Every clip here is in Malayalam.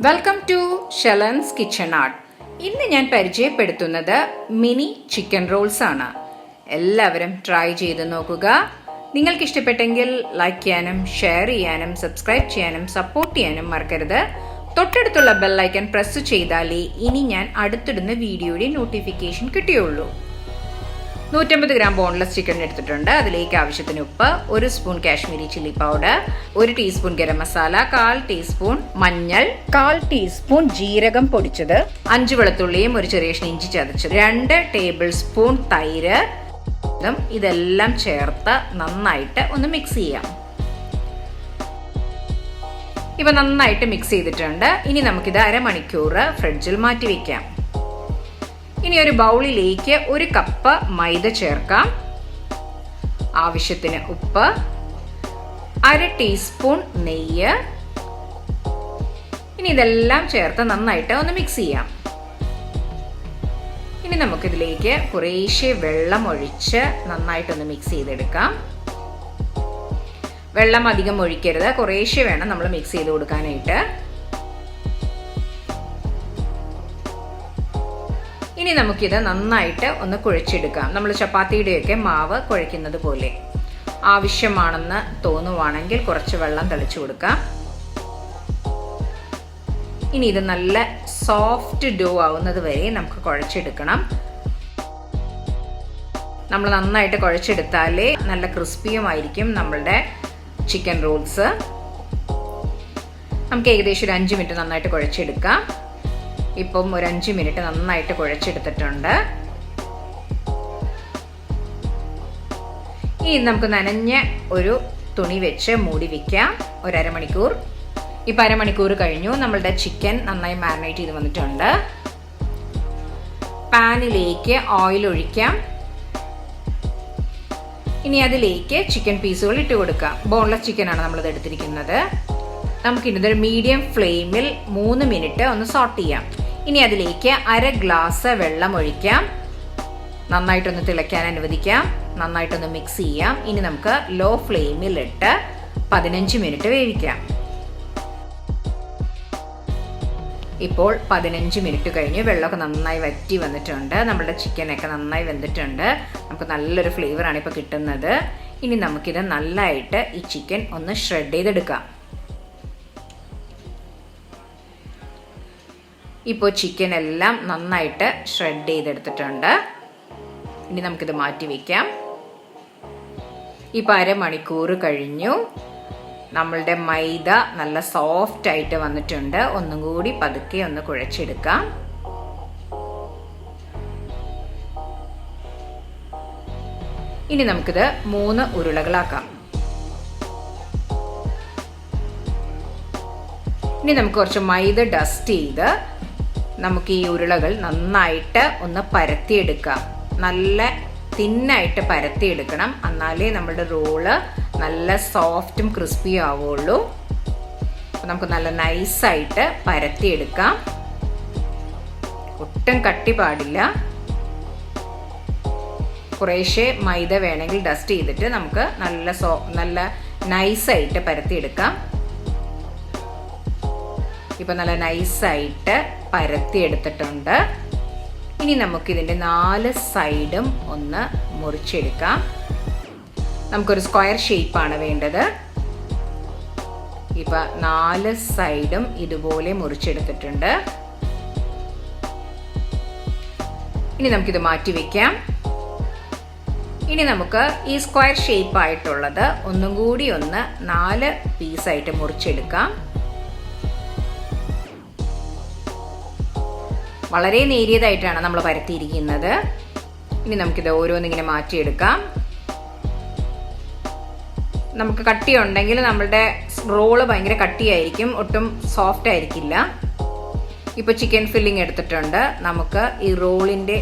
Welcome to Shalan's kitchen art. ഇന്ന് ഞാൻ പരിചയപ്പെടുത്തുന്നത് മിനി ചിക്കൻ റോൾസ് ആണ്. എല്ലാവരും ട്രൈ ചെയ്ത് നോക്കുക. നിങ്ങൾക്ക് ഇഷ്ടപ്പെട്ടെങ്കിൽ ലൈക്ക് ചെയ്യാനും ഷെയർ ചെയ്യാനും സബ്സ്ക്രൈബ് ചെയ്യാനും സപ്പോർട്ട് ചെയ്യാനും മറക്കരുത്. തൊട്ടടുത്തുള്ള ബെൽ ഐക്കൺ പ്രസ് ചെയ്താലേ ഇനി ഞാൻ അടുത്തിടുന്ന വീഡിയോയുടെ നോട്ടിഫിക്കേഷൻ കിട്ടുകയുള്ളൂ. 150 ഗ്രാം ബോൺലെസ് ചിക്കൻ എടുത്തിട്ടുണ്ട്. അതിലേക്ക് ആവശ്യത്തിന് ഉപ്പ്, 1 spoon Kashmiri chilli powder, 1 teaspoon garam masala, 1/4 teaspoon മഞ്ഞൾ, 1/4 ടീസ്പൂൺ ജീരകം പൊടിച്ചത്, 5 വെളുത്തുള്ളിയും 1 ചെറിയ കഷ്ണം ഇഞ്ചി ചതച്ചത്, 2 ടേബിൾ സ്പൂൺ തൈര്. ഇതെല്ലാം ചേർത്ത് നന്നായിട്ട് ഒന്ന് മിക്സ് ചെയ്യാം. ഇപ്പൊ നന്നായിട്ട് മിക്സ് ചെയ്തിട്ടുണ്ട്. ഇനി നമുക്കിത് അരമണിക്കൂർ ഫ്രിഡ്ജിൽ മാറ്റി വെക്കാം. ഇനി ഒരു ബൗളിലേക്ക് 1 കപ്പ് മൈദ ചേർക്കാം, ആവശ്യത്തിന് ഉപ്പ്, 1/2 ടീസ്പൂൺ നെയ്യ്. ഇനി ഇതെല്ലാം ചേർത്ത് നന്നായിട്ട് ഒന്ന് മിക്സ് ചെയ്യാം. ഇനി നമുക്കിതിലേക്ക് കുറേശ്ശെ വെള്ളം ഒഴിച്ച് നന്നായിട്ടൊന്ന് മിക്സ് ചെയ്തെടുക്കാം. വെള്ളം അധികം ഒഴിക്കരുത്, കുറേശ്ശെ വേണം നമ്മൾ മിക്സ് ചെയ്ത് കൊടുക്കാനായിട്ട്. ഇനി നമുക്കിത് നന്നായിട്ട് ഒന്ന് കുഴച്ചെടുക്കാം. നമ്മൾ ചപ്പാത്തിയുടെയൊക്കെ മാവ് കുഴയ്ക്കുന്നത് പോലെ. ആവശ്യമാണെന്ന് തോന്നുവാണെങ്കിൽ കുറച്ച് വെള്ളം തളിച്ചു കൊടുക്കാം. ഇനി ഇത് നല്ല സോഫ്റ്റ് ഡോ ആവുന്നത് വരെ നമുക്ക് കുഴച്ചെടുക്കണം. നമ്മൾ നന്നായിട്ട് കുഴച്ചെടുത്താലേ നല്ല ക്രിസ്പിയുമായിരിക്കും നമ്മളുടെ ചിക്കൻ റോൾസ്. നമുക്ക് ഏകദേശം ഒരു 5 മിനിറ്റ് നന്നായിട്ട് കുഴച്ചെടുക്കാം. ഇപ്പം ഒരു 5 മിനിറ്റ് നന്നായിട്ട് കുഴച്ചെടുത്തിട്ടുണ്ട്. ഇനി നമുക്ക് നനഞ്ഞ ഒരു തുണി വെച്ച് മൂടി വെക്കാം ഒരു അരമണിക്കൂർ. ഇപ്പം അരമണിക്കൂർ കഴിഞ്ഞു. നമ്മളുടെ ചിക്കൻ നന്നായി മാരിനേറ്റ് ചെയ്ത് വന്നിട്ടുണ്ട്. പാനിലേക്ക് ഓയിൽ ഒഴിക്കാം. ഇനി അതിലേക്ക് ചിക്കൻ പീസുകൾ ഇട്ട് കൊടുക്കാം. ബോൺലെസ് ചിക്കനാണ് നമ്മളിത് എടുത്തിരിക്കുന്നത്. നമുക്കിതൊരു മീഡിയം ഫ്ലെയിമിൽ 3 മിനിറ്റ് ഒന്ന് സോട്ട് ചെയ്യാം. ഇനി അതിലേക്ക് 1/2 ഗ്ലാസ് വെള്ളം ഒഴിക്കാം. നന്നായിട്ടൊന്ന് തിളയ്ക്കാൻ അനുവദിക്കാം. നന്നായിട്ടൊന്ന് മിക്സ് ചെയ്യാം. ഇനി നമുക്ക് ലോ ഫ്ലെയിമിൽ ഇട്ട് 15 മിനിറ്റ് വേവിക്കാം. ഇപ്പോൾ 15 മിനിറ്റ് കഴിഞ്ഞ് വെള്ളമൊക്കെ നന്നായി വറ്റി വന്നിട്ടുണ്ട്. നമ്മുടെ ചിക്കനൊക്കെ നന്നായി വെന്തിട്ടുണ്ട്. നമുക്ക് നല്ലൊരു ഫ്ലേവറാണ് ഇപ്പോൾ കിട്ടുന്നത്. ഇനി നമുക്കിത് നല്ലതായിട്ട് ഈ ചിക്കൻ ഒന്ന് ഷ്രെഡ് ചെയ്തെടുക്കാം. ഇപ്പോൾ ചിക്കൻ എല്ലാം നന്നായിട്ട് ഷ്രെഡ് ചെയ്തെടുത്തിട്ടുണ്ട്. ഇനി നമുക്കിത് മാറ്റി വയ്ക്കാം. ഇപ്പോൾ അരമണിക്കൂർ കഴിഞ്ഞു. നമ്മളുടെ മൈദ നല്ല സോഫ്റ്റ് ആയിട്ട് വന്നിട്ടുണ്ട്. ഒന്നും കൂടി പതുക്കെ ഒന്ന് കുഴച്ചെടുക്കാം. ഇനി നമുക്കിത് 3 ഉരുളകളാക്കാം. ഇനി നമുക്ക് കുറച്ച് മൈദ ഡസ്റ്റ് ചെയ്ത് നമുക്ക് ഈ ഉരുളകൾ നന്നായിട്ട് ഒന്ന് പരത്തിയെടുക്കാം. നല്ല തിന്നായിട്ട് പരത്തിയെടുക്കണം. എന്നാലേ നമ്മുടെ റോള് നല്ല സോഫ്റ്റും ക്രിസ്പിയും ആവുള്ളൂ. അപ്പം നമുക്ക് നല്ല നൈസായിട്ട് പരത്തിയെടുക്കാം. ഒട്ടും കട്ടി പാടില്ല. കുറേശ്ശെ മൈദ വേണമെങ്കിൽ ഡസ്റ്റ് ചെയ്തിട്ട് നമുക്ക് നല്ല നൈസായിട്ട് പരത്തിയെടുക്കാം. ഇപ്പം നല്ല നൈസായിട്ട് പരത്തിയെടുത്തിട്ടുണ്ട്. ഇനി നമുക്കിതിൻ്റെ 4 സൈഡും ഒന്ന് മുറിച്ചെടുക്കാം. നമുക്കൊരു സ്ക്വയർ ഷേപ്പാണ് വേണ്ടത്. ഇപ്പം 4 സൈഡും ഇതുപോലെ മുറിച്ചെടുത്തിട്ടുണ്ട്. ഇനി നമുക്കിത് മാറ്റി വയ്ക്കാം. ഇനി നമുക്ക് ഈ സ്ക്വയർ ഷേപ്പായിട്ടുള്ളത് ഒന്നും കൂടി ഒന്ന് 4 പീസായിട്ട് മുറിച്ചെടുക്കാം. വളരെ നേരിയതായിട്ടാണ് നമ്മൾ പരത്തിയിരിക്കുന്നത്. ഇനി നമുക്കിത് ഓരോന്നിങ്ങനെ മാറ്റിയെടുക്കാം. നമുക്ക് കട്ടിയുണ്ടെങ്കിൽ നമ്മളുടെ റോള് ഭയങ്കര കട്ടിയായിരിക്കും, ഒട്ടും സോഫ്റ്റ് ആയിരിക്കില്ല. ഇപ്പോൾ ചിക്കൻ ഫില്ലിംഗ് എടുത്തിട്ടുണ്ട്. നമുക്ക് ഈ റോളിൻ്റെ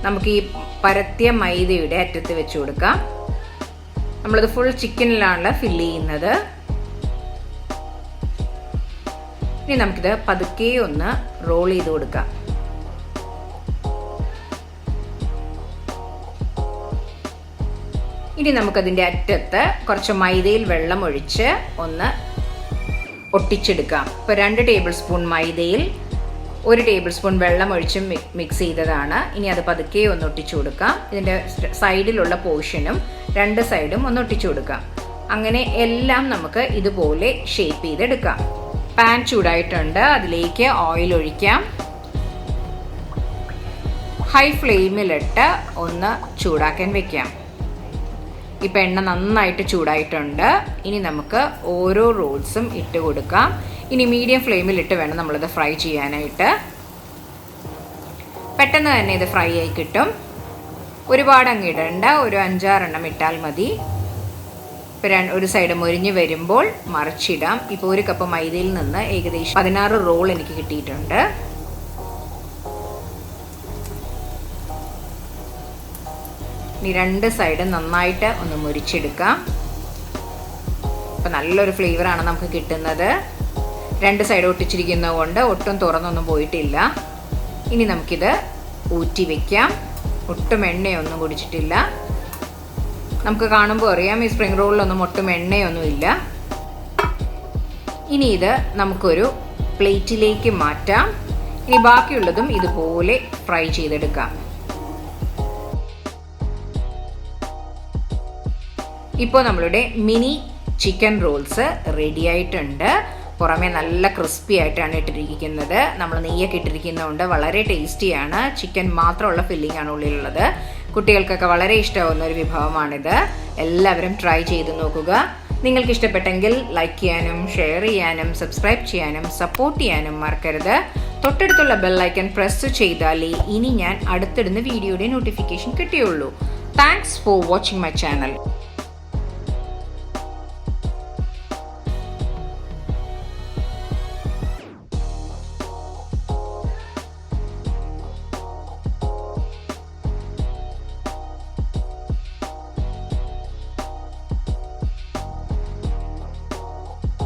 നമുക്ക് ഈ പരത്തിയ മൈദയുടെ അറ്റത്ത് വെച്ച് കൊടുക്കാം. നമ്മളിത് ഫുൾ ചിക്കനിലാണ് ഫില്ല് ചെയ്യുന്നത്. ഇനി നമുക്കിത് പതുക്കെ ഒന്ന് റോൾ ചെയ്ത് കൊടുക്കാം. ഇനി നമുക്കതിൻ്റെ അറ്റത്ത് കുറച്ച് മൈദയിൽ വെള്ളം ഒഴിച്ച് ഒന്ന് ഒട്ടിച്ചെടുക്കാം. ഇപ്പോൾ 2 ടേബിൾ സ്പൂൺ മൈദയിൽ 1 ടേബിൾ സ്പൂൺ വെള്ളം ഒഴിച്ച് മിക്സ് ചെയ്തതാണ്. ഇനി അത് പതുക്കെ ഒന്ന് ഒട്ടിച്ചു കൊടുക്കാം. ഇതിൻ്റെ സൈഡിലുള്ള പോർഷനും 2 സൈഡും ഒന്ന് ഒട്ടിച്ചു കൊടുക്കാം. അങ്ങനെ എല്ലാം നമുക്ക് ഇതുപോലെ ഷേപ്പ് ചെയ്തെടുക്കാം. പാൻ ചൂടായിട്ടുണ്ട്, അതിലേക്ക് ഓയിൽ ഒഴിക്കാം. ഹൈ ഫ്ലെയിമിലിട്ട് ഒന്ന് ചൂടാക്കാൻ വെക്കാം. ഇപ്പം എണ്ണ നന്നായിട്ട് ചൂടായിട്ടുണ്ട്. ഇനി നമുക്ക് ഓരോ റോൾസും ഇട്ട് കൊടുക്കാം. ഇനി മീഡിയം ഫ്ലെയിമിലിട്ട് വേണം നമ്മളിത് ഫ്രൈ ചെയ്യാനായിട്ട്. പെട്ടെന്ന് തന്നെ ഇത് ഫ്രൈ ആയി കിട്ടും. ഒരുപാട് അങ്ങ് ഇടണ്ട, ഒരു 5-6 എണ്ണം ഇട്ടാൽ മതി. ഇപ്പം ഒരു സൈഡ് മൊരിഞ്ഞ് വരുമ്പോൾ മറിച്ചിടാം. ഇപ്പോൾ 1 കപ്പ് മൈദയിൽ നിന്ന് ഏകദേശം 16 റോൾ എനിക്ക് കിട്ടിയിട്ടുണ്ട്. ഇനി 2 സൈഡും നന്നായിട്ട് ഒന്ന് മുരിച്ചെടുക്കാം. അപ്പം നല്ലൊരു ഫ്ലേവറാണ് നമുക്ക് കിട്ടുന്നത്. 2 സൈഡ് ഒട്ടിച്ചിരിക്കുന്നത് കൊണ്ട് ഒട്ടും തുറന്നൊന്നും പോയിട്ടില്ല. ഇനി നമുക്കിത് ഊറ്റി വയ്ക്കാം. ഒട്ടും എണ്ണയൊന്നും കുടിച്ചിട്ടില്ല. നമുക്ക് കാണുമ്പോൾ അറിയാം ഈ സ്പ്രിംഗ് റോളിലൊന്നും ഒട്ടും എണ്ണയൊന്നും ഇല്ല. ഇനി ഇത് നമുക്കൊരു പ്ലേറ്റിലേക്ക് മാറ്റാം. ഇനി ബാക്കിയുള്ളതും ഇതുപോലെ ഫ്രൈ ചെയ്തെടുക്കാം. ഇപ്പോൾ നമ്മളുടെ മിനി ചിക്കൻ റോൾസ് റെഡി ആയിട്ടുണ്ട്. പുറമെ നല്ല ക്രിസ്പി ആയിട്ടാണ് ഇട്ടിരിക്കുന്നത്. നമ്മൾ നെയ്യൊക്കെ ഇട്ടിരിക്കുന്നതുകൊണ്ട് വളരെ ടേസ്റ്റിയാണ്. ചിക്കൻ മാത്രമുള്ള ഫില്ലിംഗ് ആണ് ഉള്ളിലുള്ളത്. കുട്ടികൾക്കൊക്കെ വളരെ ഇഷ്ടമാവുന്ന ഒരു വിഭവമാണിത്. എല്ലാവരും ട്രൈ ചെയ്ത് നോക്കുക. നിങ്ങൾക്ക് ഇഷ്ടപ്പെട്ടെങ്കിൽ ലൈക്ക് ചെയ്യാനും ഷെയർ ചെയ്യാനും സബ്സ്ക്രൈബ് ചെയ്യാനും സപ്പോർട്ട് ചെയ്യാനും മറക്കരുത്. തൊട്ടടുത്തുള്ള ബെൽ ഐക്കൺ പ്രസ് ചെയ്താലേ ഇനി ഞാൻ അടുത്തിടുന്ന വീഡിയോയുടെ നോട്ടിഫിക്കേഷൻ കിട്ടുകയുള്ളൂ. Thanks for watching my channel.